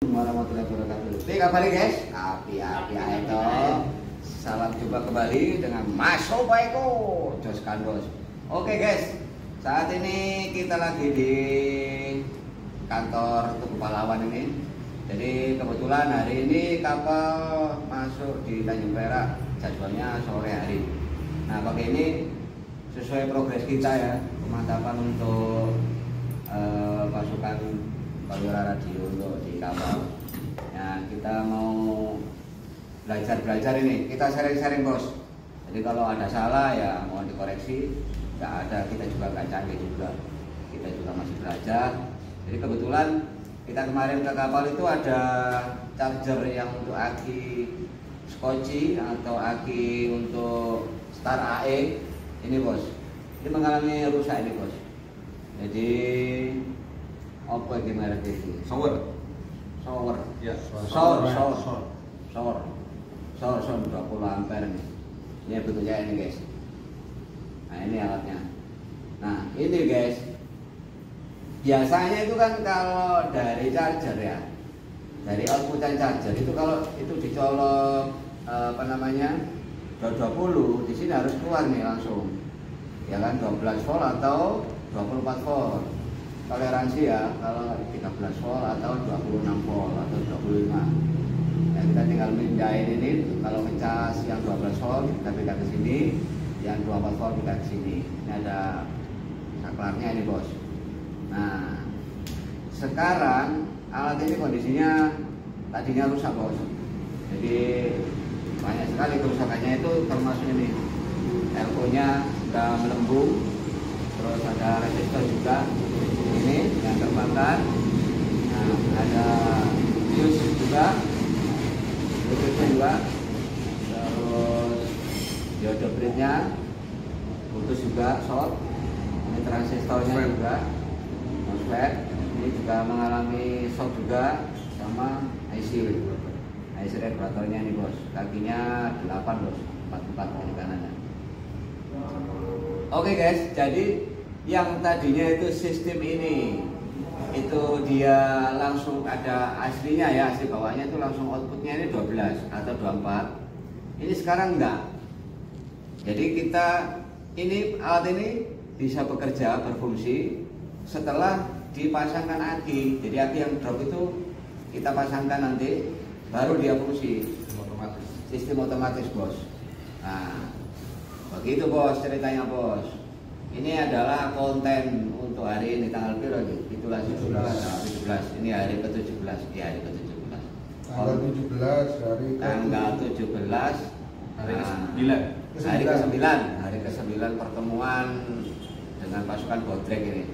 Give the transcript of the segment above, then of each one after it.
Warahmatullahi wabarakatuh. Oke, kabar guys? Api itu. Salam jumpa kembali dengan Mas Sobaiko Jos Kandos. Oke guys, saat ini kita lagi di kantor Tugu Pahlawan ini. Jadi kebetulan hari ini kapal masuk di Tanjung Perak, jadwalnya sore hari. Nah, pagi ini sesuai progres kita ya, pemantapan untuk pasukan Palura Radio untuk di kapal. Nah, kita mau belajar ini, kita sharing-sharing bos. Jadi kalau ada salah ya mohon dikoreksi. Nggak ada, kita juga nggak canggih juga, kita juga masih belajar. Jadi kebetulan kita kemarin ke kapal itu ada charger yang untuk aki skoci atau aki untuk Star AE ini bos. Ini mengalami rusak ini bos. Jadi apa gimana ini? Shower Ya, shower 20 ampere nih. Ini bentuknya ini guys. Nah, ini alatnya. Nah, ini guys. Biasanya itu kan kalau dari charger ya, dari output charger itu kalau itu dicolok 20, di sini harus keluar nih langsung. Ya kan 12 volt atau 24 volt. Toleransi ya, kalau 13 volt atau 26 volt atau 25. Ya, kita tinggal mindahin ini, kalau ngecas yang 12 volt kita pindah ke sini, yang 24 volt pindah ke sini. Ini ada saklarnya ini bos. Nah, sekarang alat ini kondisinya tadinya rusak bos. Jadi banyak sekali kerusakannya, itu termasuk ini elko-nya sudah melembung, terus ada resistor juga ini yang terbakar. Nah, ada fuse juga, fuse-nya juga, terus diode bridge-nya putus juga, short. Ini transistornya juga, MOSFET ini juga mengalami shock juga, sama IC regulatornya ini bos. Kakinya 8 bos, 44 kiri kanannya. Oke guys, jadi yang tadinya itu sistem ini itu dia langsung ada aslinya ya, asli bawahnya itu langsung outputnya ini 12 atau 24. Ini sekarang enggak. Jadi kita ini alat ini bisa bekerja, berfungsi setelah dipasangkan aki. Jadi aki yang drop itu kita pasangkan nanti baru dia fungsi. Sistem otomatis bos. Nah, begitu bos ceritanya bos. Ini adalah konten untuk hari ini, tanggal berapa nih? Itulah 17. Ini hari ke-17. Iya, hari ke-17. Tanggal 17 hari ke-9. Hari ke-9 pertemuan dengan pasukan Bodrek ini.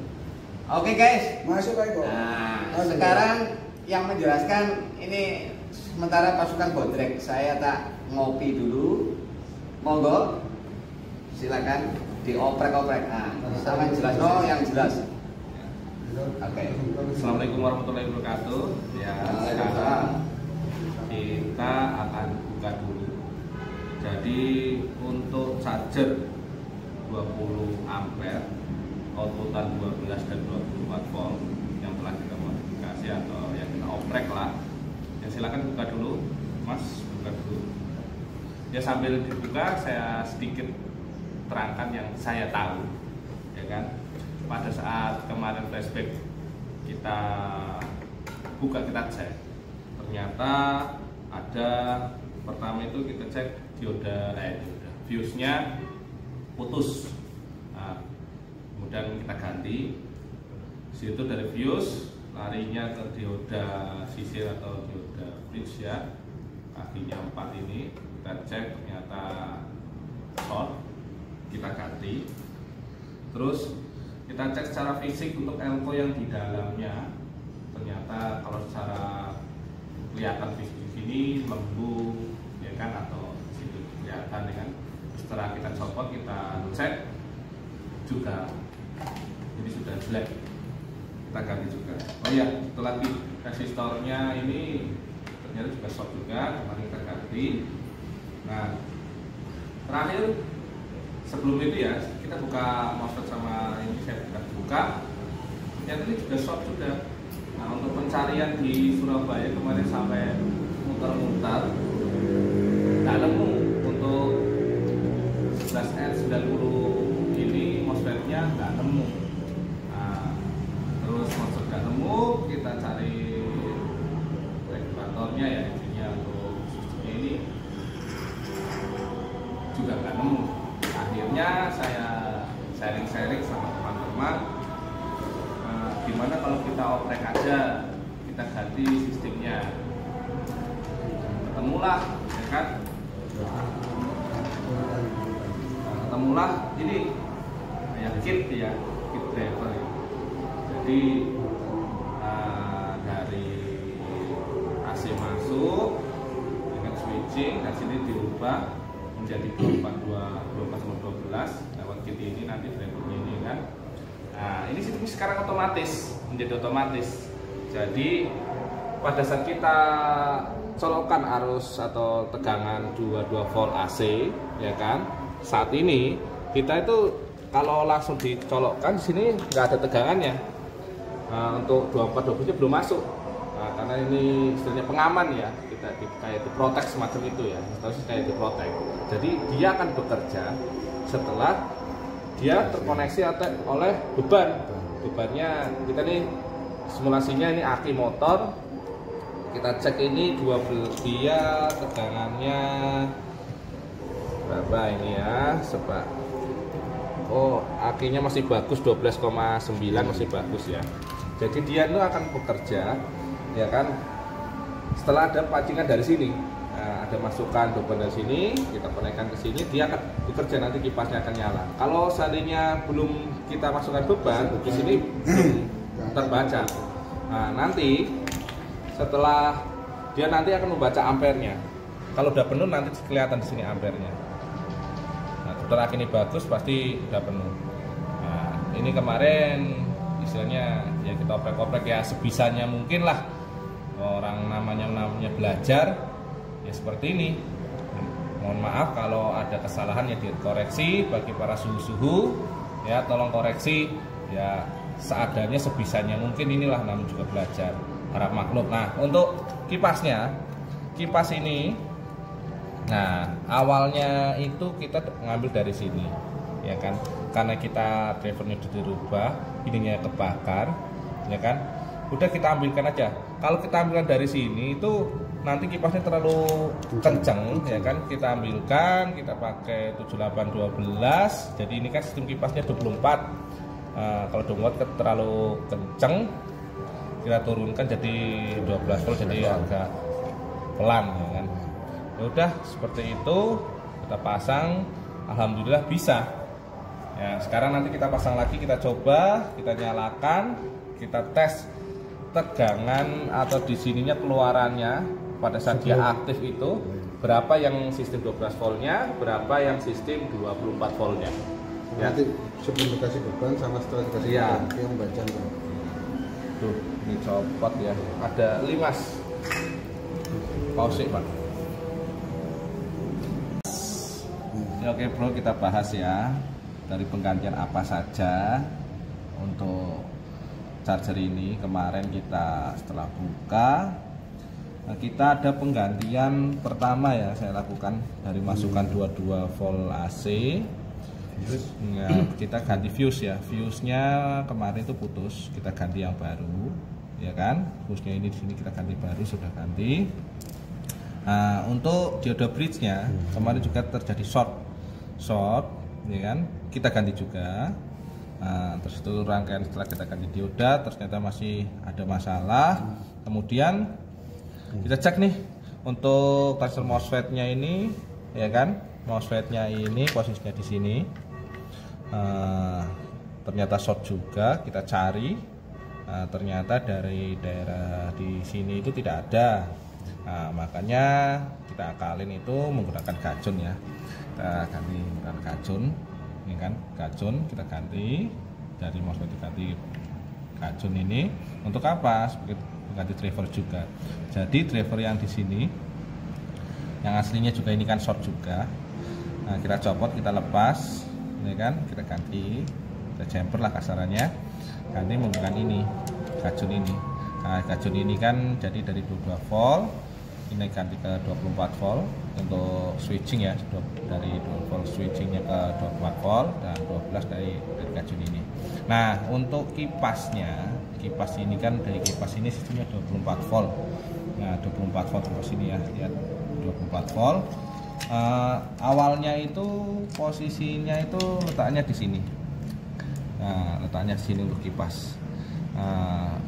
Oke guys. Masuk Pak. Nah, sekarang yang menjelaskan ini sementara pasukan Bodrek, saya tak ngopi dulu. Monggo. Silakan dioprek-oprek. Nah, sama jelas yang jelas. Oke. Assalamualaikum warahmatullahi wabarakatuh. Ya, sekarang kita akan buka dulu. Jadi untuk charger 20 ampere, outputan 12 dan 24 volt yang telah kita modifikasi atau yang kita oprek lah. Ya silakan buka dulu, Mas, buka dulu. Ya sambil dibuka saya sedikit terangkan yang saya tahu, ya kan. Pada saat kemarin flashback kita buka, kita cek, ternyata ada pertama itu kita cek dioda fuse-nya putus. Nah, kemudian kita ganti. Situ dari fuse larinya ke dioda sisir atau dioda bridge ya, kakinya 4 ini kita cek ternyata short, kita ganti. Terus kita cek secara fisik untuk elko yang di dalamnya, ternyata kalau secara kelihatan fisik di sini lembung ya kan, atau di situ kelihatan ya kan. Setelah kita copot, kita cek juga ini sudah jelek, kita ganti juga. Oh iya, satu lagi resistornya ini ternyata juga short juga, kemarin kita ganti. Nah, terakhir sebelum itu ya kita buka MOSFET sama ini, saya buka ternyata ini juga short juga. Nah, untuk pencarian di Surabaya kemarin sampai muter-muter nggak nemu untuk 11N90 ini MOSFET-nya nggak nemu. Nah, terus MOSFET nggak nemu, kita cari regulatornya ya, intinya untuk sistemnya ini juga nggak nemu. Akhirnya saya sharing-sharing sama teman-teman, gimana kalau kita oprek aja, kita ganti sistemnya. Ketemulah, ya kan? Ketemulah ini kayak kit ya, kit driver ya. Jadi dari AC masuk dengan switching, dan sini diubah menjadi 24/12 lewat kit ini, nanti drivernya ini kan. Nah, ini sistem sekarang otomatis, menjadi otomatis. Jadi pada saat kita colokkan arus atau tegangan 22 volt AC, ya kan, saat ini kita itu kalau langsung dicolokkan di sini nggak ada tegangannya. Nah, untuk 24/12 belum masuk. Nah, karena ini istilahnya pengaman ya, kita kayak diprotek semacam itu ya, terus kayak diprotek. Jadi dia akan bekerja setelah dia terkoneksi oleh bebannya. Kita nih simulasinya ini aki motor, kita cek ini 12, dia tegangannya berapa ini ya, sebab oh akinya masih bagus, 12,9 masih bagus ya. Jadi dia itu akan bekerja ya kan setelah ada pancingan dari sini. Nah, ada masukan beban dari sini, kita konekkan ke sini, dia akan bekerja, nanti kipasnya akan nyala. Kalau seandainya belum kita masukkan beban di sini belum terbaca. Nah, nanti setelah dia nanti akan membaca ampernya. Kalau udah penuh nanti kelihatan di sini ampernya. Nah, setelah ini bagus pasti udah penuh. Nah, ini kemarin istilahnya ya kita oprek-oprek ya sebisanya mungkin lah. Orang namanya belajar ya seperti ini. Mohon maaf kalau ada kesalahan ya dikoreksi. Bagi para suhu-suhu ya tolong koreksi ya seadanya sebisanya mungkin, inilah namanya juga belajar, harap maklum. Nah, untuk kipasnya, kipas ini nah awalnya itu kita ngambil dari sini ya kan, karena kita drivernya dirubah, ininya kebakar ya kan, udah kita ambilkan aja. Kalau kita ambilkan dari sini itu nanti kipasnya terlalu kenceng ya kan, kita ambilkan, kita pakai 7812. Jadi ini kan sistem kipasnya 24. Kalau 24 terlalu kenceng, kita turunkan jadi 12 volt, jadi agak pelan ya kan. Ya udah seperti itu kita pasang, alhamdulillah bisa. Ya, sekarang nanti kita pasang lagi, kita coba, kita nyalakan, kita tes tegangan atau di sininya keluarannya pada saat dia aktif itu berapa yang sistem 12 voltnya, berapa yang sistem 24 voltnya. Ya. Nanti sebelum dikasih beban sama setelah dikasih beban yang baca. Tuh, ini copot ya. Ada limas. Pause, Pak. Ya, oke bro, kita bahas ya dari penggantian apa saja untuk charger ini. Kemarin kita setelah buka, nah, kita ada penggantian pertama ya saya lakukan dari masukan 22 volt AC. Ya, kita ganti fuse ya, fuse-nya kemarin itu putus, kita ganti yang baru ya kan. Fuse-nya ini di sini kita ganti baru, sudah ganti. Nah, untuk dioda bridge-nya kemarin juga terjadi short ya kan, kita ganti juga. Nah, terus itu rangkaian setelah kita ganti dioda ternyata masih ada masalah. Kemudian kita cek nih untuk transfer MOSFET-nya ini ya kan, MOSFET-nya ini posisinya di sini. Ternyata short juga, kita cari. Ternyata dari daerah di sini itu tidak ada. Nah, makanya kita akalin itu menggunakan gacun ya. Kita ganti menggunakan gacun, ini kan gacun kita ganti dari MOSFET, diganti gacun ini. Untuk apa? Sebagai ganti driver juga. Jadi driver yang di sini, yang aslinya juga ini kan short juga. Nah, kita copot, kita lepas, ini kan, kita ganti, kita jumper lah kasarannya, ganti menggunakan ini, gacun ini. Nah, gajun ini kan jadi dari 22 volt ini ganti ke 24 volt untuk switching ya, dari 2 volt switchingnya ke 24 volt dan 12 dari gajun ini. Nah, untuk kipasnya, kipas ini kan dari kipas ini sistemnya 24 volt. Nah, 24 volt terus ini ya, lihat 24 volt. Awalnya itu posisinya itu letaknya di sini. Nah, letaknya di sini untuk kipas.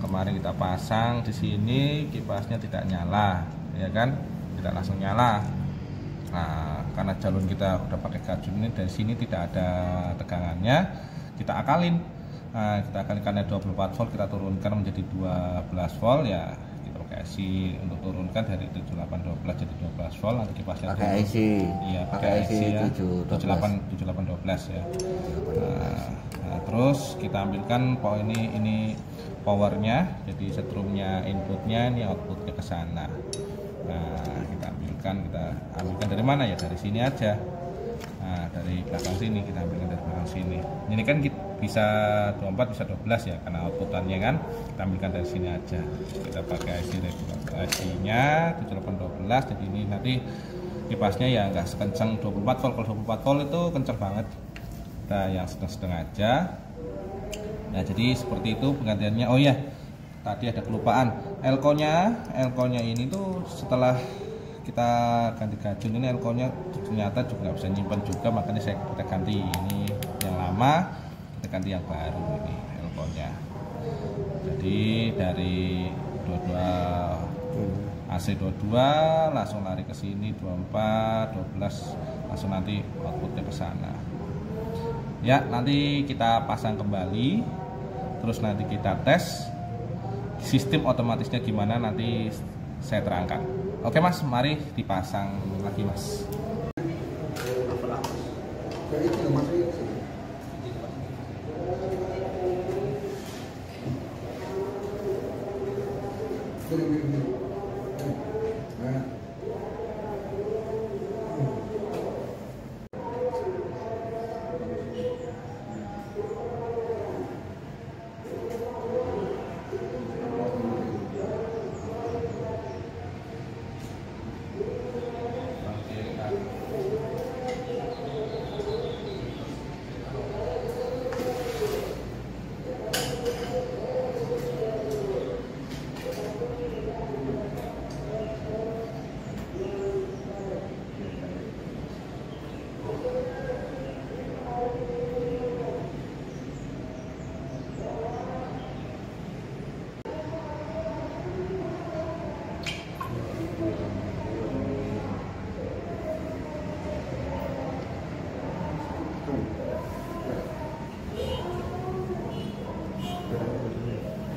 Kemarin kita pasang di sini, kipasnya tidak nyala, ya kan? Tidak langsung nyala. Nah, karena jalur kita udah pakai gajun ini, dari sini tidak ada tegangannya, kita akalin. Nah, kita akalin karena 24 volt kita turunkan menjadi 12 volt ya. IC untuk turunkan dari 7812 jadi 12 volt, nanti kipasnya pakai IC. Iya, pakai IC ya. 7812 ya. Nah, terus kita ambilkan ini powernya, jadi setrumnya inputnya, ini outputnya ke sana. Nah, kita ambilkan dari mana ya? Dari sini aja. Nah, dari belakang sini kita ambilkan dari belakang sini. Ini kan bisa 24 bisa 12 ya, karena outputannya kan kita ambilkan dari sini aja. Kita pakai IC-nya 7812, jadi ini nanti kipasnya ya nggak sekencang 24 volt. Kalau 24 volt itu kencang banget. Kita yang sedang-sedang aja. Nah, jadi seperti itu penggantiannya. Oh ya, tadi ada kelupaan. Elko-nya ini tuh setelah kita ganti gajun ini, elko-nya ternyata juga nggak bisa nyimpan juga, makanya kita ganti ini yang lama, kita ganti yang baru ini elko-nya. Jadi dari 22 AC 22 langsung lari ke sini 24 12, langsung nanti outputnya ke sana. Ya, nanti kita pasang kembali, terus nanti kita tes sistem otomatisnya gimana, nanti saya terangkan. Oke Mas, mari dipasang lagi Mas.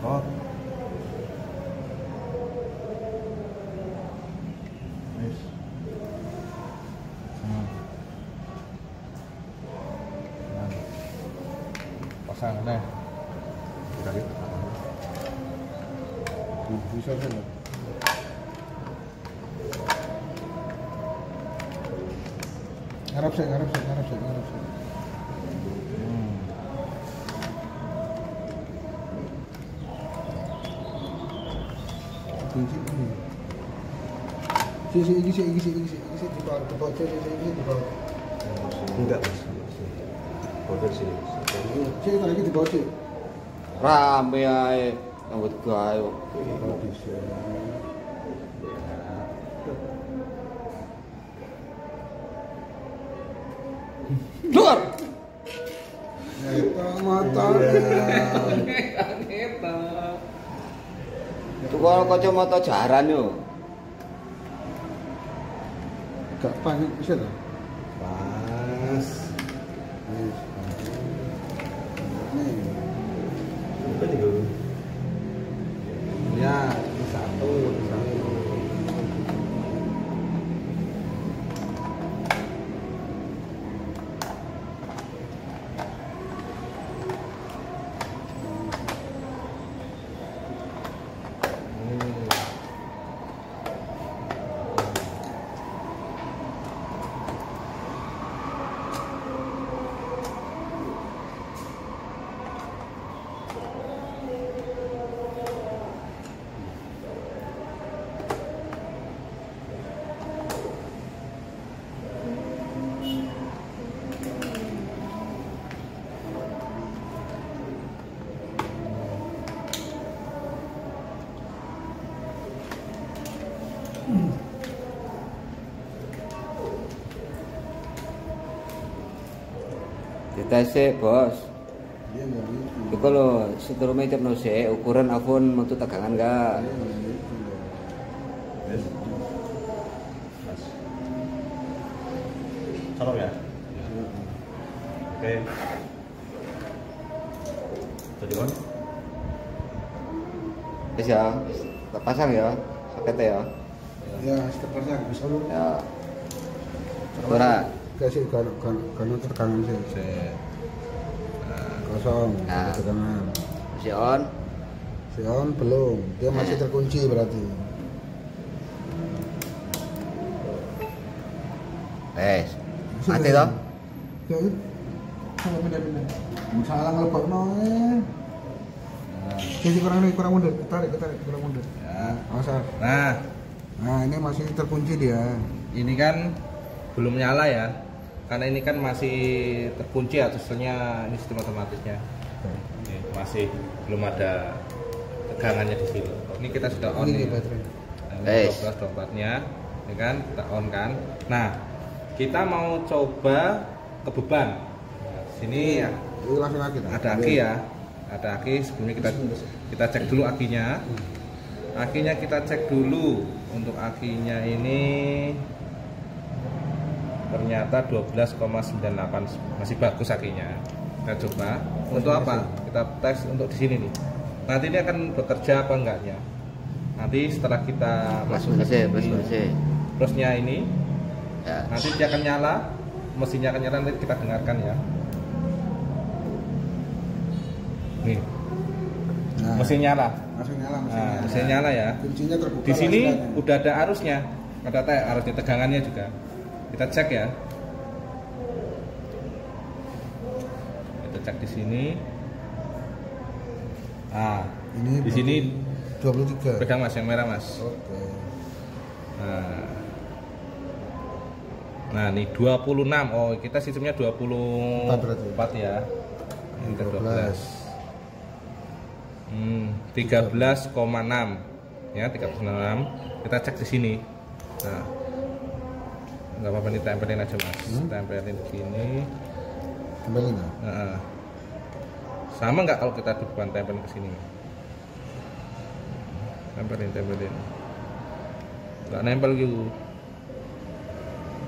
Oh. Pasang nih. Bisa kan? Ngarap sih. Isi di bawah. Enggak. Bawah sini. Sini lagi di bawah sih. Rame ae ngambut gawe. Luar. Mata. Tukang kacamata jaran yo. Gak panik bisa lah. Pas. Apa juga? Ya, satu. Dites sih, Bos. Iya nggak gitu. Iku lho, seterume cepno sik ukuran iPhone metu tegangan enggak? Iya nggak gitu. Yes. Mas. Colok ya. Oke. Jadi on. Wis ya, tak pasang ya, soketnya ya. Ya, seterusnya bisa lu. Ya. Ora. Kasih kan tegangan sih. Set. Kosong, Nah. tegangan. Masih on. Si on belum, dia masih terkunci berarti. Wes. Mati toh? Ya, sama pindah-pindah. Salah ngelebok Jadi kurang mundur, ketarik, kurang mundur. Ya. Masa. Nah, Ini masih terkunci dia. ini kan belum nyala ya. Karena ini kan masih terkunci ya, terusnya ini sistem otomatisnya. Ini masih belum ada tegangannya di sini. Ini kita sudah on Ini nih. baterai. Nah, ini 12 dompetnya, ini kan kita on kan. Nah, kita mau coba ke beban. Nah, sini ya, Ini langsung lagi. ada aki ya, ada aki. Sebelumnya kita cek dulu akinya. Akinya kita cek dulu. Untuk akinya ini ternyata 12,98, masih bagus akinya. Kita coba untuk apa? Kita tes untuk di sini nih. Nanti ini akan bekerja apa enggaknya. Nanti setelah kita Plus masukkan minusnya, plus ini, minusnya. plusnya ini, Ya. nanti dia akan nyala, mesinnya akan nyala, nanti kita dengarkan ya. Nih, Nah, mesin nyala. langsung nyala Nah, mesin nyala ya. Kuncinya terbuka. Di sini lah istilahnya. udah ada arusnya, ada arusnya, tegangannya juga. Kita cek ya. Kita cek di sini. Ah, Ini di sini 23. pegang mas yang merah mas. Oke. Nah, nih 26. Oh, kita sistemnya 24 ya. Ini ke 12. 13,6. Ya, 13,6. Kita cek di sini. Nah, nggak apa-apa nih, tempelin aja mas. Tempelin di sini. Kembali nggak? Nah, sama nggak kalau kita depan tempelin ke sini? Tempelin. Nggak nempel gitu.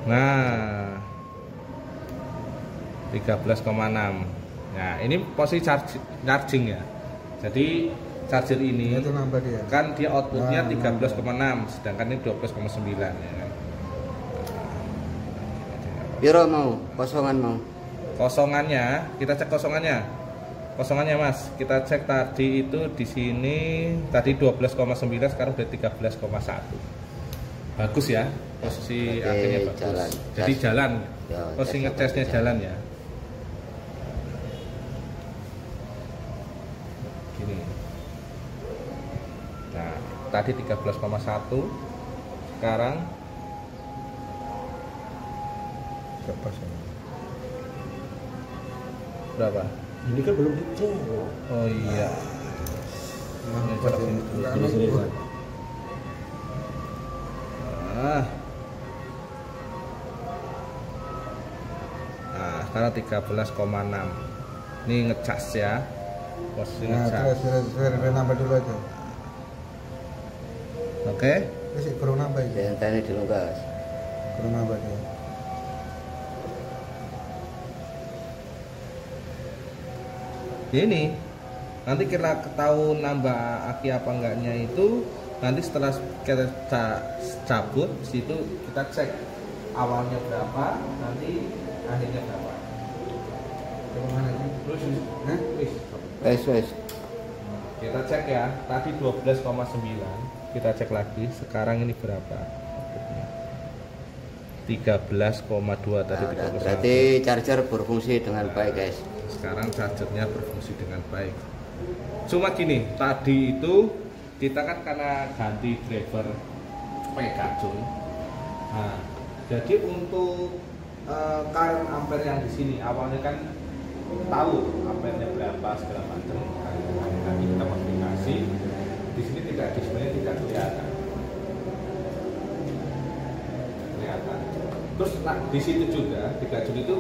Nah, 13,6. Nah, ini posisi charging ya. Jadi charger ini Itu nambah dia. kan dia outputnya Nah, 13,6, sedangkan ini 12,9 ya kan. Piro mau? Kosongan mau? Kosongannya, kita cek kosongannya. Kosongannya mas, kita cek tadi itu di sini tadi 12,9, sekarang udah 13,1. Bagus ya, posisi Oke, akhirnya bagus. jalan. Jadi Tes. jalan, Ya, posisi tes ngecasnya apa? jalan ya. Gini. Nah, tadi 13,1, sekarang Siapa sih? berapa? Ini kan belum dicek. Oh iya. Ini Apa coba sih? sini. Nggak nunggu. Nah, sekarang 13,6. Ini ngecas ya. Posisi Nah, ngecas. terus nambah dulu aja. Oke. Terus kurang nambah ya. Dan tadi dilungkas. Kurang nambah dia. Ini nanti kita tahu nambah aki apa enggaknya itu nanti setelah kita cabut situ kita cek awalnya berapa, nanti akhirnya berapa. Kemana ini? Terus Hah? Wes. kita cek ya, tadi 12,9, kita cek lagi sekarang ini berapa. 13,2 tadi, Nah, 31. berarti charger berfungsi dengan baik, guys. Sekarang chargernya berfungsi dengan baik. Cuma gini, tadi itu kita kan karena ganti driver Pegajoy. Nah, jadi untuk current ampere yang di sini awalnya kan tahu ampernya berapa segala macam. Nanti kita modifikasi. Di sini tidak, di sebenarnya tidak kelihatan. Terus di situ juga di gajun itu,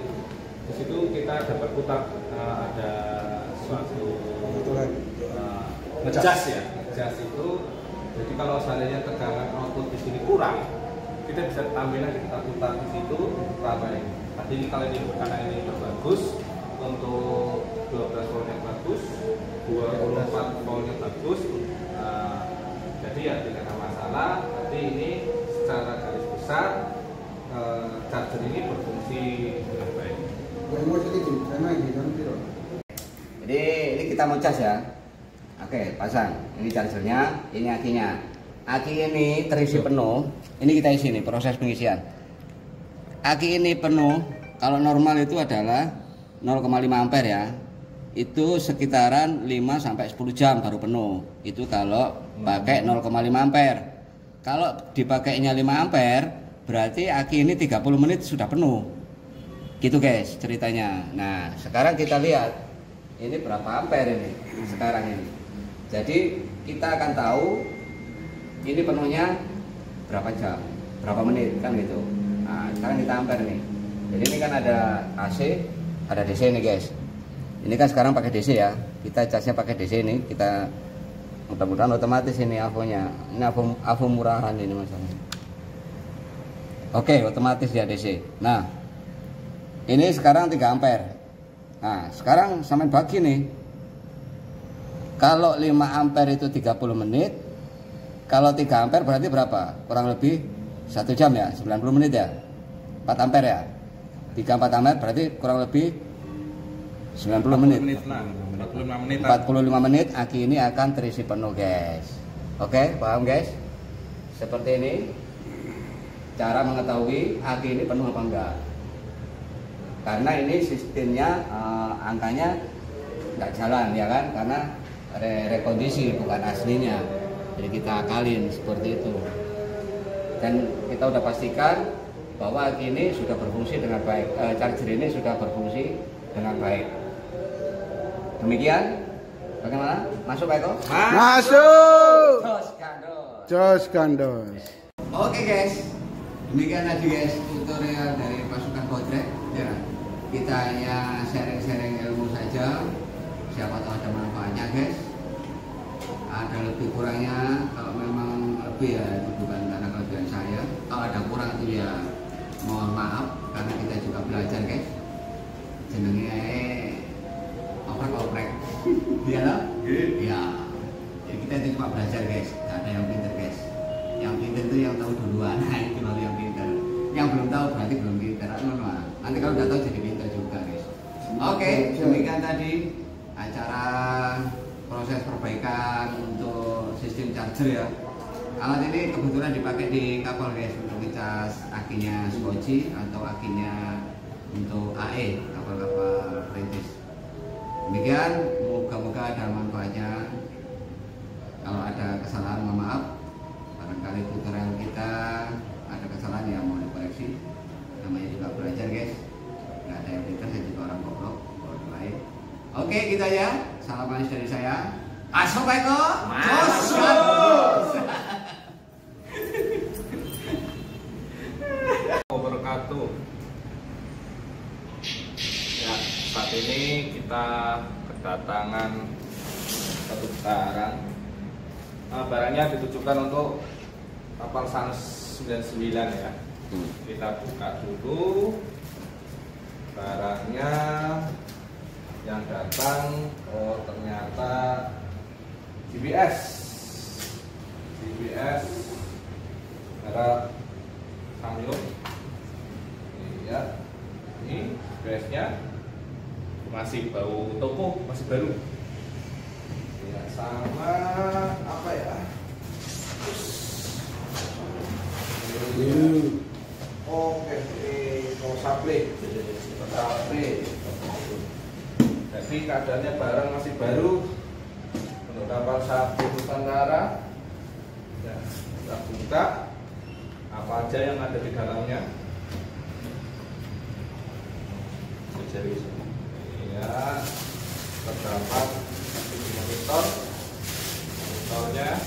di situ kita dapat putar ada suatu ngejas ya. Ngejas itu, jadi kalau seandainya tegangan output di sini kurang, kita bisa tambahin lagi, kita putar di situ, tambahin. Tadi ini kalau ini karena ini bagus untuk 12 volt yang bagus, 24 volt yang bagus. Jadi ya tidak ada masalah. Nanti ini secara garis besar charger ini berfungsi dengan baik. Jadi ini kita mau cas ya. Oke, pasang. Ini chargernya, ini akinya. Aki ini terisi penuh. Ini kita isi nih, proses pengisian. Aki ini penuh. Kalau normal itu adalah 0,5 ampere ya. Itu sekitaran 5 sampai 10 jam baru penuh. Itu kalau pakai 0,5 ampere. Kalau dipakainya 5 ampere, berarti aki ini 30 menit sudah penuh. Gitu guys ceritanya. Nah, sekarang kita lihat ini berapa ampere ini sekarang ini. Jadi kita akan tahu ini penuhnya berapa jam, berapa menit kan gitu. Nah, sekarang kita ampere nih. Jadi ini kan ada AC, ada DC nih guys. Ini kan sekarang pakai DC ya. Kita casnya pakai DC ini. Kita mudah-mudahan otomatis ini avonya. Ini avo murahan ini masalahnya. Oke, otomatis ya DC. Nah, ini sekarang 3 ampere. Nah, sekarang samain bagi nih. Kalau 5 ampere itu 30 menit. Kalau 3 ampere berarti berapa? Kurang lebih 1 jam ya, 90 menit ya. 4 ampere ya. 3-4 ampere berarti kurang lebih 90 menit. 45 menit aki ini akan terisi penuh guys. Oke, paham guys? Seperti ini cara mengetahui aki ini penuh apa enggak. Karena ini sistemnya angkanya enggak jalan ya kan, karena rekondisi bukan aslinya. Jadi kita akalin seperti itu. Dan kita udah pastikan bahwa aki ini sudah berfungsi dengan baik. Charger ini sudah berfungsi dengan baik. Demikian, bagaimana? Masuk Pak Eko? Masuk. Jos gandos. Jos gandos. Oke guys, demikian tadi guys tutorial dari pasukan Bodrek. Ya, kita hanya sharing-sharing ilmu saja. Siapa tahu ada manfaatnya guys. Ada lebih kurangnya, kalau memang lebih ya itu bukan karena kelebihan saya. Kalau ada kurang itu ya mohon maaf karena kita juga belajar guys. Jenenge oprek-oprek. Iya loh? Iya. Jadi kita itu cuma belajar guys, nggak ada yang pinter guys. Yang pinter itu yang tahu duluan, nah itu baru yang pinter. Yang belum tahu berarti belum pinter. Nanti kalau udah tahu jadi pinter juga guys. Oke, demikian tadi acara proses perbaikan untuk sistem charger ya. Alat ini kebetulan dipakai di kapal guys untuk ngecas akinya Skoci atau akinya untuk AE, kapal-kapal perintis. Demikian, moga-moga ada manfaatnya. Kalau ada kesalahan mohon maaf. Barangkali tutorial kita ada kesalahan ya mau dikoreksi. Namanya juga belajar guys. Nggak ada yang pintar, saya juga orang goblok. Lain. Oke, kita ya. Salam manis dari saya. Assalamualaikum. Wabarakatuh. Ya, saat ini kita kedatangan satu barang. Barangnya ditujukan untuk kapal Sans 99 ya. Kita buka dulu barangnya. Yang datang, oh ternyata GPS merek Samyang. Iya, ini GPS-nya masih bau toko, masih baru. Ya, sama apa ya? Oke, ini supply. Jadi keadaannya barang masih baru untuk kapal Sabu Nusantara. Ya, kita buka apa aja yang ada di dalamnya. Ya, terdapat monitornya,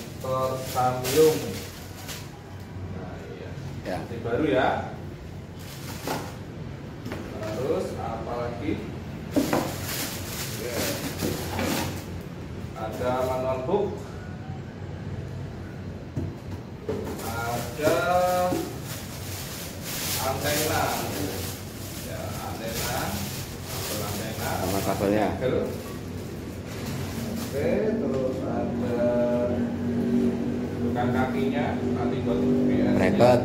motor Samyung. Nah, iya. Ya. Ini baru ya. Terus apa lagi? Oke. Ada manual book. Ada antena. Ya, antena. Antena. Sama kabelnya. Oke, terus ada bukan kakinya, nanti buat GPS. Bracket.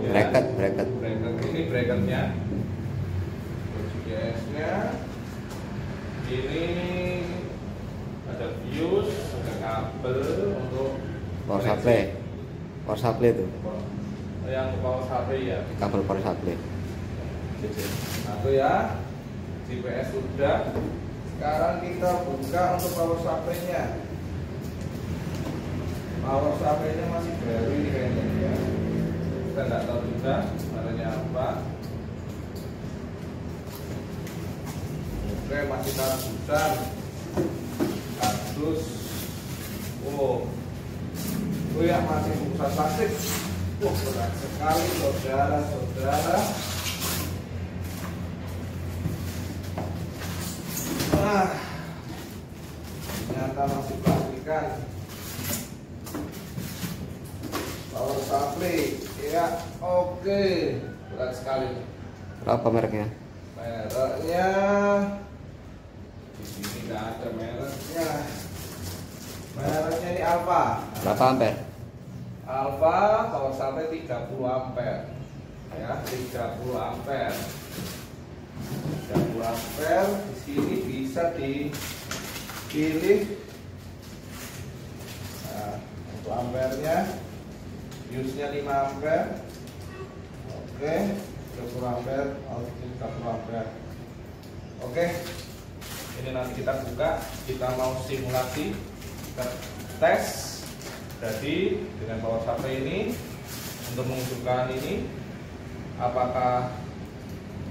Ya. Bracket. Bracket ini bracketnya. GPS-nya. Ini ada fuse, ada kabel untuk Power supply. Power supply itu. yang power supply ya. Kabel power supply. Satu ya. GPS sudah. Sekarang kita buka untuk power supply-nya. Power supply-nya masih baru ini kayaknya ya. Kita nggak tahu juga warnanya apa. Oke, masih kardus. Kardus. Oh ya, masih bungkusan plastik. Wah, berat sekali saudara-saudara. Ternyata masih plastikan. Power supply, ya oke, berat sekali. Berapa mereknya? Mereknya di sini nggak ada mereknya. Mereknya ini Alpha. Berapa ampere? Alpha power supply 30 ampere. Ya, 30 ampere. 30 ampere di sini bisa dipilih. Nah, untuk ampernya fuse-nya 5 ampere. Oke, 30 ampere, output 30 ampere. Oke. Ini nanti kita buka, kita mau simulasi, kita tes. Jadi dengan power supply ini untuk menghidupkan ini apakah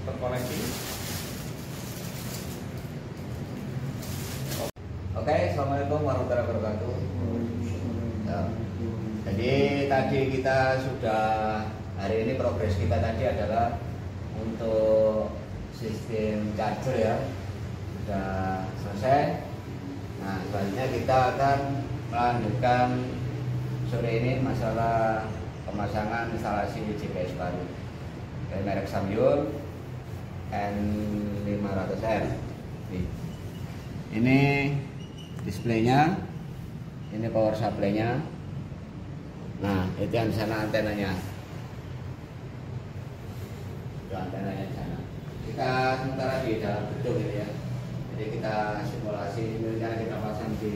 terkoneksi? Oke, assalamualaikum warahmatullahi wabarakatuh. Ya. Jadi tadi kita sudah, hari ini progres kita tadi adalah untuk sistem charger ya, sudah selesai. Nah, selanjutnya kita akan melanjutkan sore ini masalah pemasangan instalasi GPS baru dari merek Samyung N500R. Ini displaynya, ini power supply-nya. Nah, itu yang di sana antenanya. Itu antenanya di sana. Kita sementara di dalam gedung ini ya. Jadi kita simulasi, ini kita pasang di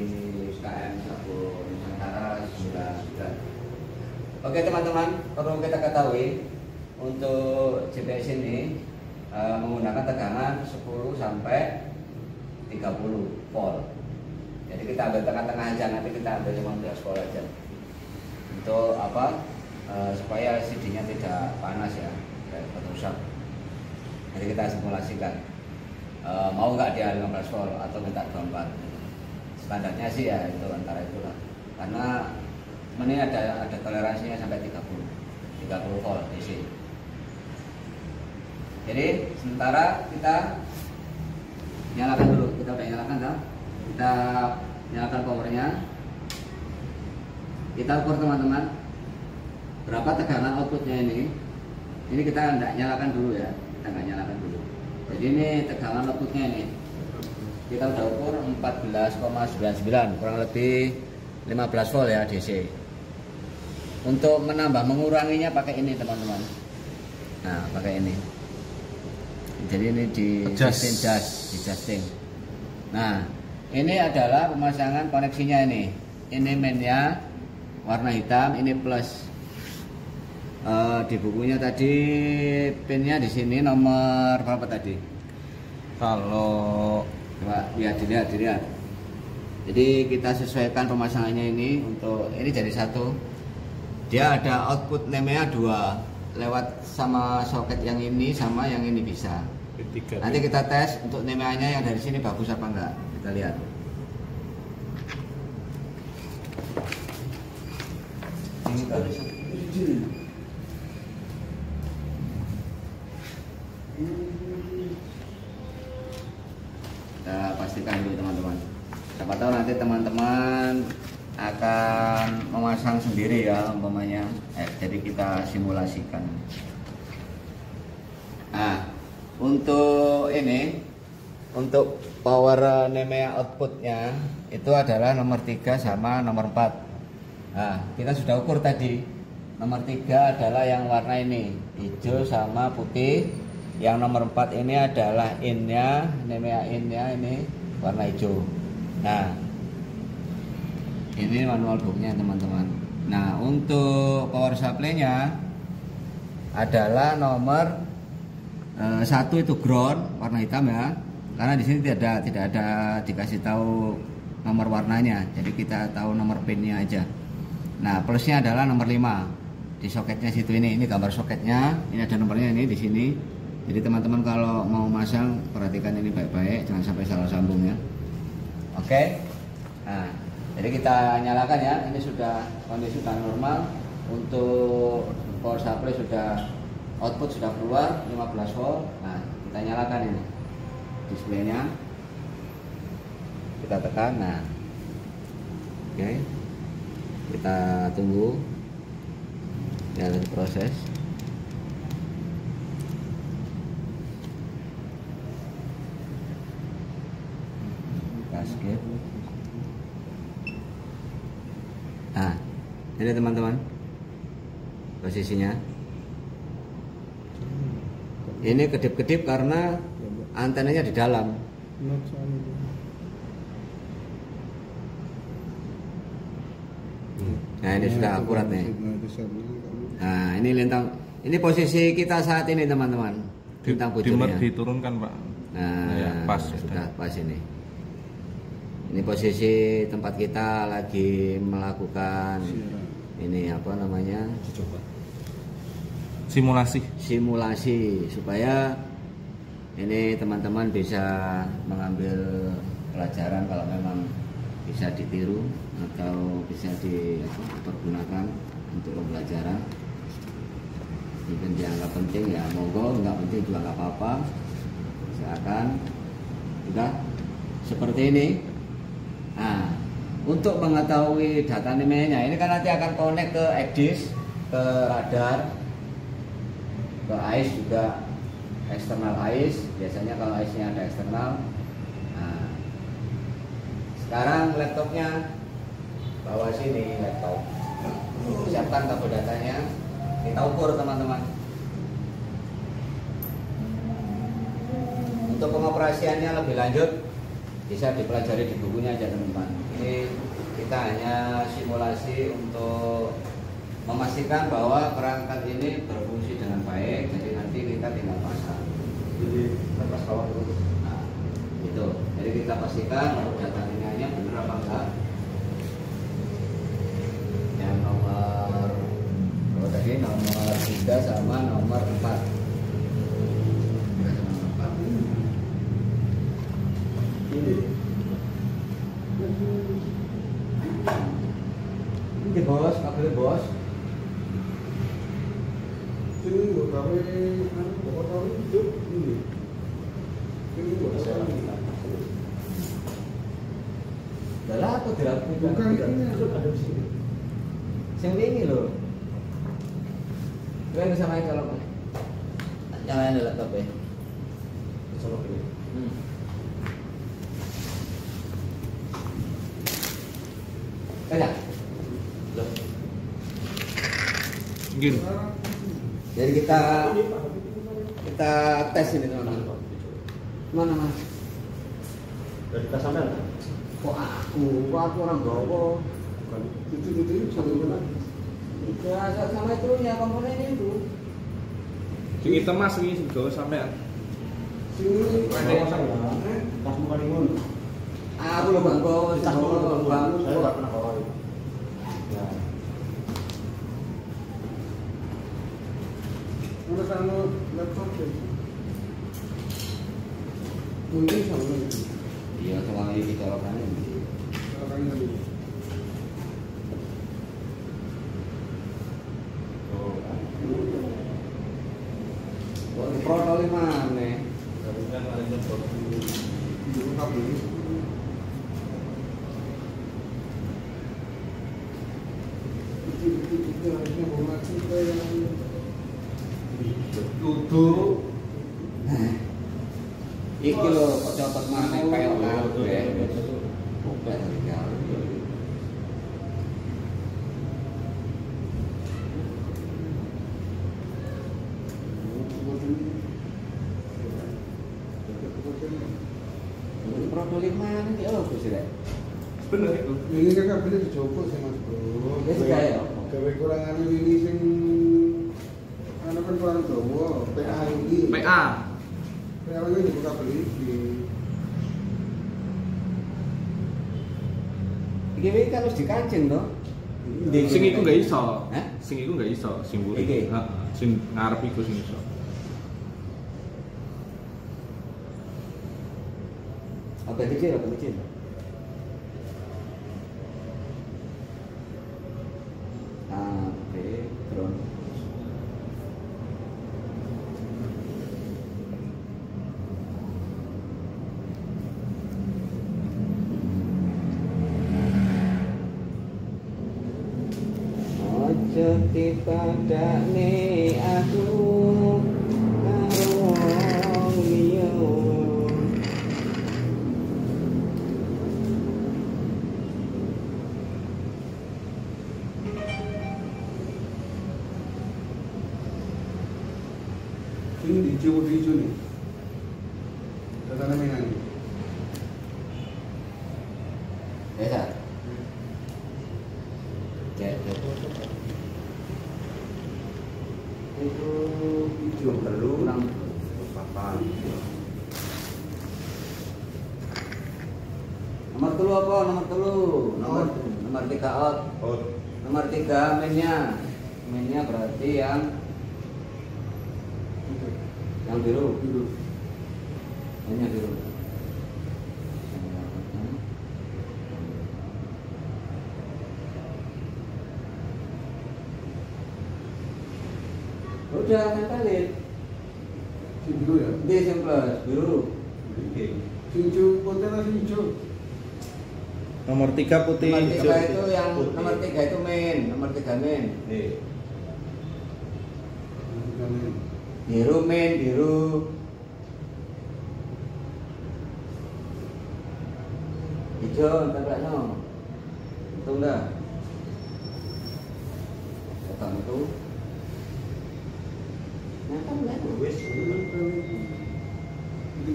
SKM Sabun Nusantara 99. Oke teman-teman, perlu kita ketahui untuk GPS ini menggunakan tegangan 10 sampai 30 volt. Jadi kita ambil tengah-tengah aja, nanti kita ambil 15 volt aja. Untuk apa? Supaya CD-nya tidak panas ya, tidak rusak. Jadi kita simulasikan. Mau nggak dia 15 volt atau minta 24? Standarnya sih ya itu antara itulah. Karena ini ada toleransinya sampai 30 volt DC. Jadi sementara kita nyalakan dulu, kita udah nyalakan kan? Kita nyalakan powernya. Kita ukur teman-teman berapa tegangan outputnya ini. Ini kita nggak nyalakan dulu ya, kita nggak nyalakan dulu. Jadi ini tegangan outputnya ini kita udah ukur 14,99, kurang lebih 15 volt ya DC. Untuk menambah menguranginya pakai ini teman-teman. Nah pakai ini. Jadi ini di adjusting. Nah ini adalah pemasangan koneksinya ini. Ini mainnya warna hitam, ini plus. Di bukunya tadi pinnya di sini nomor berapa tadi? Kalau coba dilihat. Jadi kita sesuaikan pemasangannya ini untuk ini jadi satu. Dia ada output NEMEA 2 lewat sama soket yang ini sama yang ini bisa. Nanti kita tes untuk NEMEA-nya yang dari sini bagus apa enggak. Kita lihat. Kita pastikan dulu teman-teman. Siapa tahu nanti teman-teman akan memasang sendiri ya umpamanya. Jadi kita simulasikan. Nah, untuk ini, untuk power Nemea outputnya itu adalah nomor 3 sama nomor 4. Nah, kita sudah ukur tadi. Nomor 3 adalah yang warna ini, hijau sama putih. Yang nomor 4 ini adalah in-nya, Nemea in-nya ini warna hijau. Nah, ini manual booknya teman-teman. Nah, untuk power supply-nya adalah nomor 1 itu ground warna hitam ya, karena di sini tidak ada dikasih tahu nomor warnanya, jadi kita tahu nomor pinnya aja. Nah, plusnya adalah nomor 5 di soketnya situ, ini gambar soketnya, ini ada nomornya ini di sini. Jadi teman-teman kalau mau masang perhatikan ini baik-baik, jangan sampai salah sambung ya. Oke. Nah, jadi kita nyalakan ya, ini sudah kondisi sudah normal. Untuk power supply sudah, output sudah keluar 15 volt. Nah, kita nyalakan ini displaynya, kita tekan. Nah, oke, kita tunggu ya, lagi proses. Skip. Nah, ini teman-teman posisinya. Ini kedip-kedip karena antenanya di dalam. Nah, ini sudah akurat nih. Nah, ini lintang. Ini posisi kita saat ini teman-teman. Lintang bujurnya diturunkan Pak. Nah, ya, pas sudah pas ini. Ini posisi tempat kita lagi melakukan ini apa namanya? Simulasi supaya ini teman-teman bisa mengambil pelajaran kalau memang bisa ditiru atau bisa dipergunakan untuk pembelajaran. Mungkin dianggap penting ya monggo, nggak penting juga nggak apa-apa. Silakan. Udah seperti ini. Nah, untuk mengetahui data Nemea-nya ini kan nanti akan connect ke ECDIS, ke radar, ke AIS juga, eksternal AIS. Biasanya kalau AIS-nya ada eksternal. Nah, sekarang laptopnya bawa sini laptop. Siapkan kabel datanya, kita ukur teman-teman. Untuk pengoperasiannya lebih lanjut bisa dipelajari di bukunya aja teman-teman. Ini kita hanya simulasi untuk memastikan bahwa perangkat ini berfungsi dengan baik. Jadi nanti kita tinggal pasang. Jadi lepas kawat terus. Nah, itu. Jadi kita pastikan data Nemea-nya benar apa enggak. Yang nomor tadi nomor 3 sama nomor 4. Ini bos, kabel bos. Ini gawe motor itu ini. Ini bos. Dalah aku dilakukan. Bukan ini ada di sini. Yang ini loh. Kalian bisa main kalau nyalain laptop ya. Colok ini. Kayak loh. Gini. Jadi kita tes ini teman-teman. Mana mas? Dari kita sampai lah. Kok aku orang bawa. Itu satu benar. Ya sama itu ya komponen itu. Sing hitam Mas iki gawe sampean. Sini pas muka limun. Aku loh bang, Tas bang. saya nggak pernah bawa itu. Ya. Udah kalau laptop deh. Mungkin sama itu. Iya sama ini colokannya. Colokannya tadi. patroli mana? Harusnya hari ini Itu kabel. Itu harusnya bola kita yang duduk. Iki lho kok copot mana pelok kabeh. Kopet dari jauh. Patroli mana ki opo sih rek? Bener itu. ini kan kabelnya dijopot sih Mas Bro. Wis gawe ya. Gawe kurangan ini sing anu kan kurang dawa, PA iki. PA. PA iki dibuka kabel iki. Iki kan harus dikancing to. Sing iku nggak iso. Hah? Sing iku nggak iso, sing mburi. Iki? Heeh, sing ngarep iku sing iso. Apa kecil? Oke, drone. Ojo dipadakne aku karo wong liya. Ini dicu nih. Tatanan mainan. Ya, cek. Itu hijau perlu kurang papan. Nomor telu apa? Nomor telu. Nomor 3 out. Nomor 3 mainnya. Mainnya berarti yang biru. Mainnya biru. Udah nempelin. Sing biru ya. Di yang plus biru. Sing hijau, kontainer sing hijau. Nomor 3 putih. Nomor 3 hijau. itu yang nomor 3 itu main, nomor 3 main. Biru main, biru. Hijau, tempelnya. Hitung dah. Ketemu itu. Nyata enggak? Wes, ini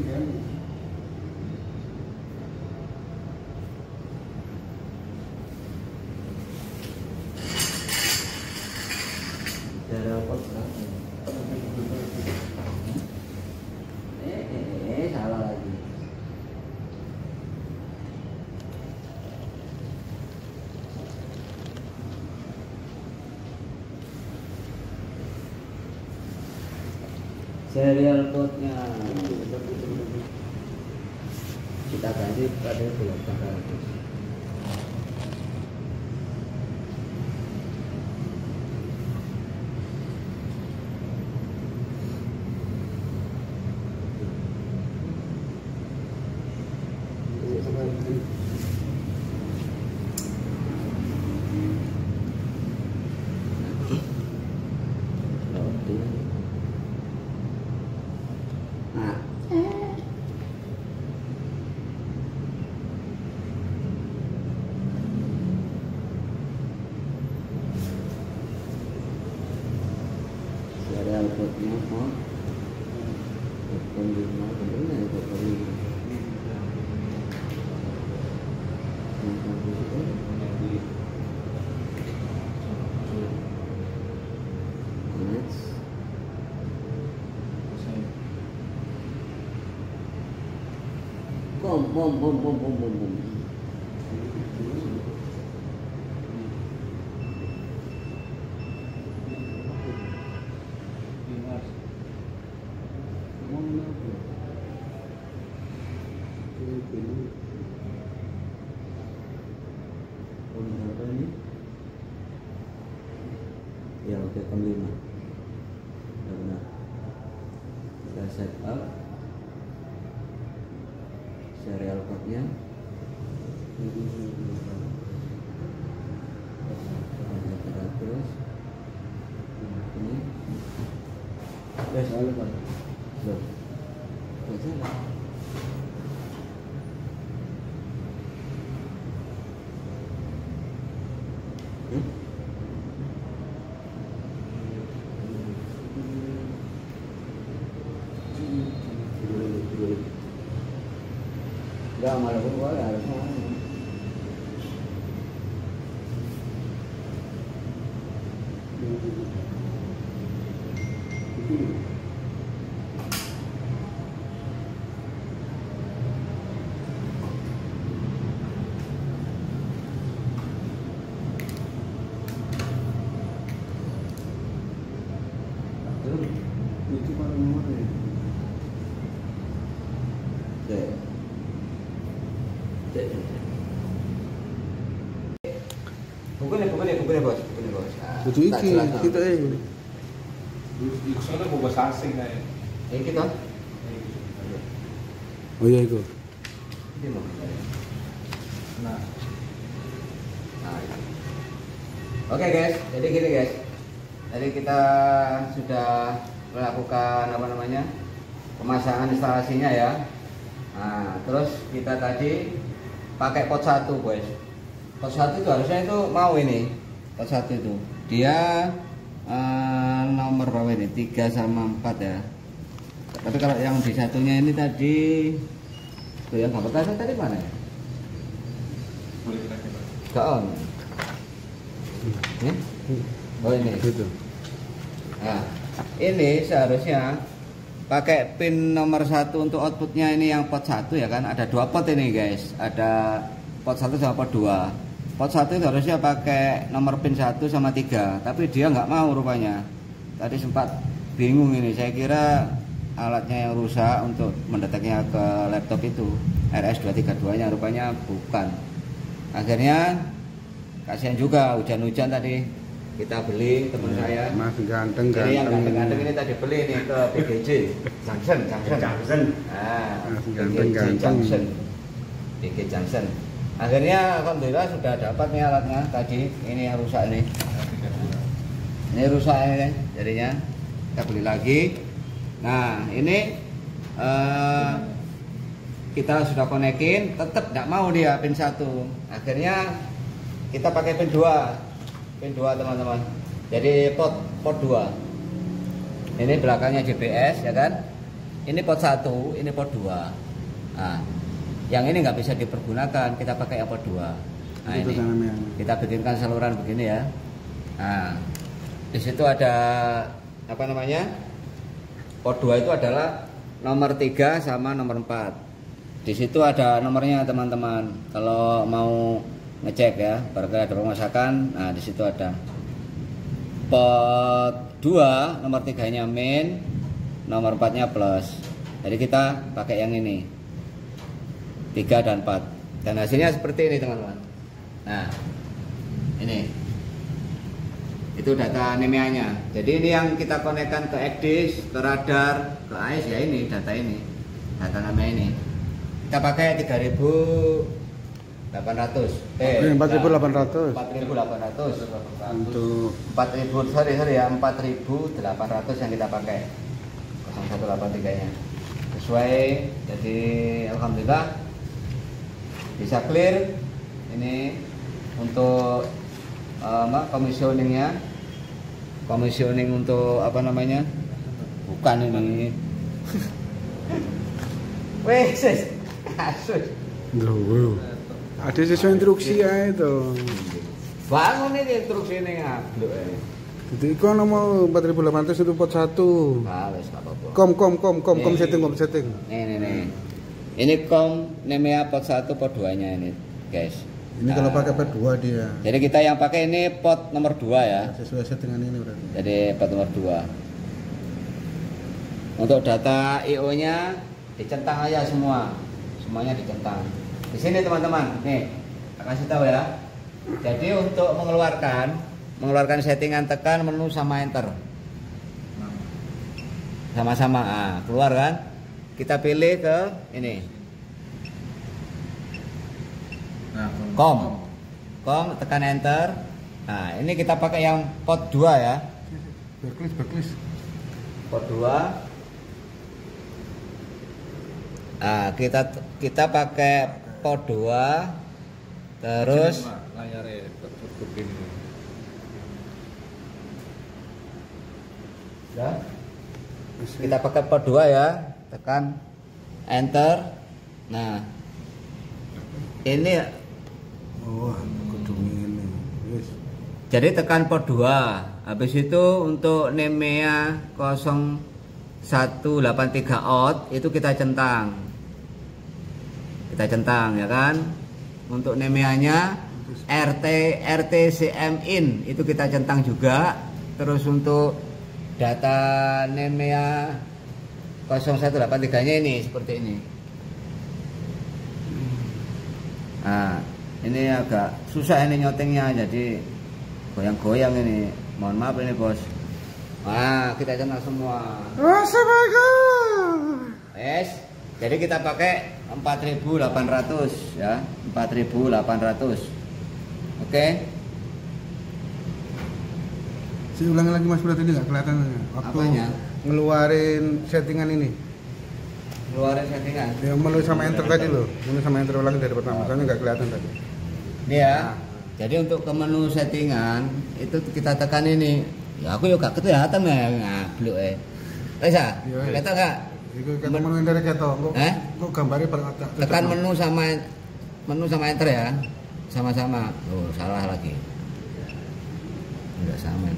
kan. Dari apa? Salah lagi. Serial code-nya kita ganti pada 800. Nah, serial code-nya mau 5 bener ya 25. Next. Bom. Berapa ini? Ya oke, 5. Udah benar. Dikasih setup, serial code-nya. Terus ini terus lalu Pak. Loh. Baca lah. Enggak, malah gua harus ngomong. Itu para nomornya. Bukunya bos. Itu iki kita Di sana mau bahasa asing kayak. Ini kita. Oh iya itu. Ini mau. Nah, Oke guys, jadi gini guys. Jadi kita sudah melakukan apa namanya? Pemasangan instalasinya ya. Nah, terus kita tadi pakai pot 1, guys. Pot 1 itu harusnya itu mau ini. Pot 1 itu. Dia nomor berapa ini? 3 sama 4 ya. Tapi kalau yang di satunya ini tadi tuh yang gambar tadi mana ya? boleh kita coba. Gak on. Ini? Oh ini. Gitu. Nah, ini seharusnya pakai pin nomor 1 untuk outputnya ini yang pot 1 ya kan. Ada 2 pot ini guys. Ada pot 1 sama pot 2. Pot 1 itu harusnya pakai nomor pin 1 sama 3. Tapi dia nggak mau rupanya. Tadi sempat bingung ini. Saya kira alatnya yang rusak untuk mendeteknya ke laptop itu. RS232 nya rupanya bukan. Akhirnya kasihan juga hujan-hujan tadi kita beli teman saya. Mas ganteng. Jadi yang ganteng-ganteng ini tadi beli nih ke PGJ Junction. Nah, Mas PGJ ganteng. Junction. PG Junction. Akhirnya alhamdulillah sudah dapat nih alatnya tadi. Ini yang rusak ini. Ini rusak ini jadinya. Kita beli lagi. Nah, ini kita sudah konekin, tetap tidak mau dia pin 1. Akhirnya kita pakai pin 2 teman-teman. Jadi pot 2. Ini belakangnya GPS ya kan. Ini pot 1, ini pot 2. Nah, yang ini nggak bisa dipergunakan, kita pakai yang pot 2. Nah, Itu ini kita bikinkan saluran begini ya. Nah, di situ ada apa namanya? Pot 2 itu adalah nomor 3 sama nomor 4. Di situ ada nomornya teman-teman. Kalau mau ngecek ya, barangkali ada pemasakan. Nah, di situ ada. Pot 2 nomor 3-nya min, nomor 4-nya plus. Jadi kita pakai yang ini. 3 dan 4. Dan hasilnya seperti ini, teman-teman. Nah, ini. Itu data NEMEA-nya. Jadi ini yang kita konekkan ke ECDIS, ke radar, ke AIS ya ini data ini. Data NEMEA ini. Kita pakai 3.800. 4.800. 4.800. Untuk 4.000 sorry ya 4.800 yang kita pakai 0183-nya. Sesuai, jadi alhamdulillah bisa clear. Ini untuk komisioning untuk apa namanya? Bukan ini. Wes, kasus. Loh. Ada sesuai instruksi ya itu. Bangun ini instruksi ini ngabluk ya. Jadi kok nomor 4.800 itu pot 1. Ah, wes enggak apa-apa. Kom setting. Nih. Ini kom NEMEA pot 1 pot 2-nya ini, guys. Ini kalau pakai pot 2 dia. Jadi kita yang pakai ini pot nomor 2 ya. Sesuai settingan ini berarti. Jadi pot nomor 2. Untuk data IO-nya dicentang aja semua. Semuanya dicentang. Di sini teman-teman, nih, saya kasih tahu ya. Jadi untuk mengeluarkan settingan tekan menu sama enter. sama-sama. Nah, keluar kan? Kita pilih ke ini. Nah, Com, tekan enter. Nah, ini kita pakai yang pot 2 ya. Berklis. Pot 2. Nah, kita pakai pot 2. Terus layarnya begini. ya. Kita pakai pot 2 ya. Tekan enter. Nah, ini kudu ngene. Wis. jadi tekan pot 2. Habis itu untuk Nemea 0183 out itu kita centang. Kita centang ya kan. Untuk Nemeanya RTCM in itu kita centang juga. Terus untuk data Nemea 0183 nya ini seperti ini. Nah, ini agak susah ini nyotingnya, jadi goyang-goyang ini. Mohon maaf ini bos. Nah, kita centang semua. Yes. Jadi kita pakai 4.800 ya, 4.800. Oke. Saya ulangi lagi Mas, berarti ini nggak kelihatan waktu Apanya? ngeluarin settingan ini. Keluarin settingan. Ya menu sama enter tadi loh. Menu sama enter ulangi dari pertama, soalnya nggak kelihatan tadi. Ini ya. Jadi untuk ke menu settingan itu kita tekan ini. Ya aku juga kelihatan ya, ngabluk Bisa? Iya. Kelihatan enggak? Itu kan menu enter ketok. Kok gambarnya agak Tekan menu sama enter ya. Sama-sama. Oh, salah lagi. Enggak sama.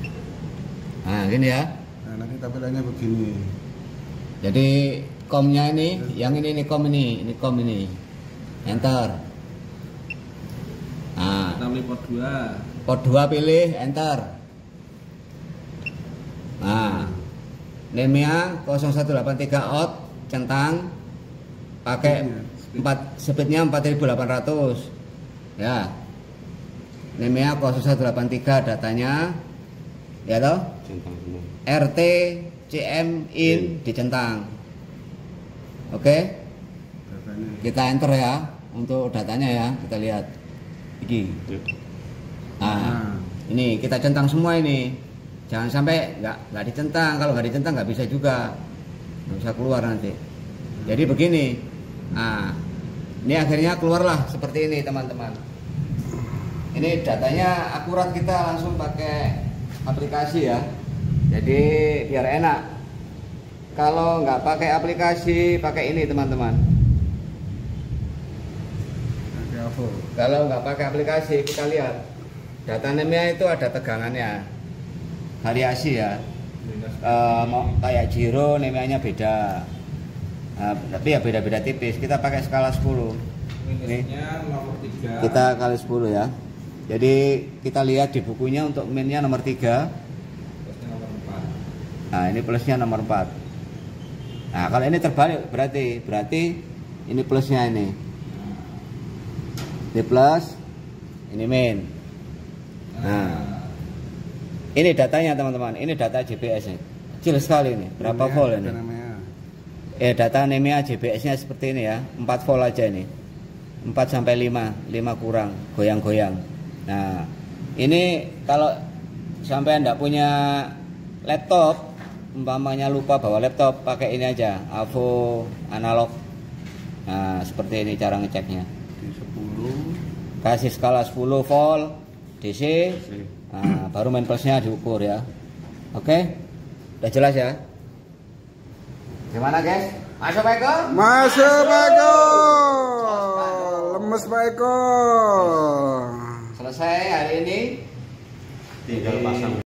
Nah, gini ya. Nah, nanti tampilannya begini. Jadi komnya ini, yang ini kom ini kom ini. Enter. Nah, Kita pilih pot 2. pot 2 pilih enter. Nah, Nemea 0183 out centang pakai speednya 4.800 ya. Nemea 0183 datanya ya toh, RTCM in dicentang. Oke, kita enter ya untuk datanya ya, kita lihat ini. Nah, ini kita centang semua ini. Jangan sampai nggak dicentang. Kalau nggak dicentang nggak bisa juga, nggak bisa keluar nanti. Jadi begini. Nah, ini akhirnya keluarlah seperti ini teman-teman. Ini datanya akurat, kita langsung pakai aplikasi ya. Jadi biar enak. Kalau nggak pakai aplikasi, pakai ini teman-teman. Kalau nggak pakai aplikasi, kita lihat data Nemea itu ada tegangannya, variasi ya. Kayak Giro Nemeanya beda. Nah, tapi ya beda-beda tipis. Kita pakai skala 10. Minusnya nomor 3. Kita kali 10 ya. Jadi kita lihat di bukunya untuk minnya nomor 3. Plusnya nomor 4. Nah, ini plusnya nomor 4. Nah, kalau ini terbalik berarti ini plusnya ini. Ini plus, ini min. Nah, ini datanya teman-teman. Ini data JBS nya. Kecil sekali ini. Berapa volt ini? Data Nemea JBS-nya seperti ini ya. 4 volt aja ini. 4 sampai 5 kurang, goyang-goyang. Nah, ini kalau sampai Anda punya laptop, umpamanya lupa bawa laptop, pakai ini aja, AVO analog. Nah, seperti ini cara ngeceknya. Di 10. Kasih skala 10 volt DC. Nah, baru main plusnya diukur ya. Oke, udah jelas ya. Gimana guys? Masuk Pak Eko? Masuk Pak Eko. Lemes Pak Eko. Selesai hari ini. Tinggal pasang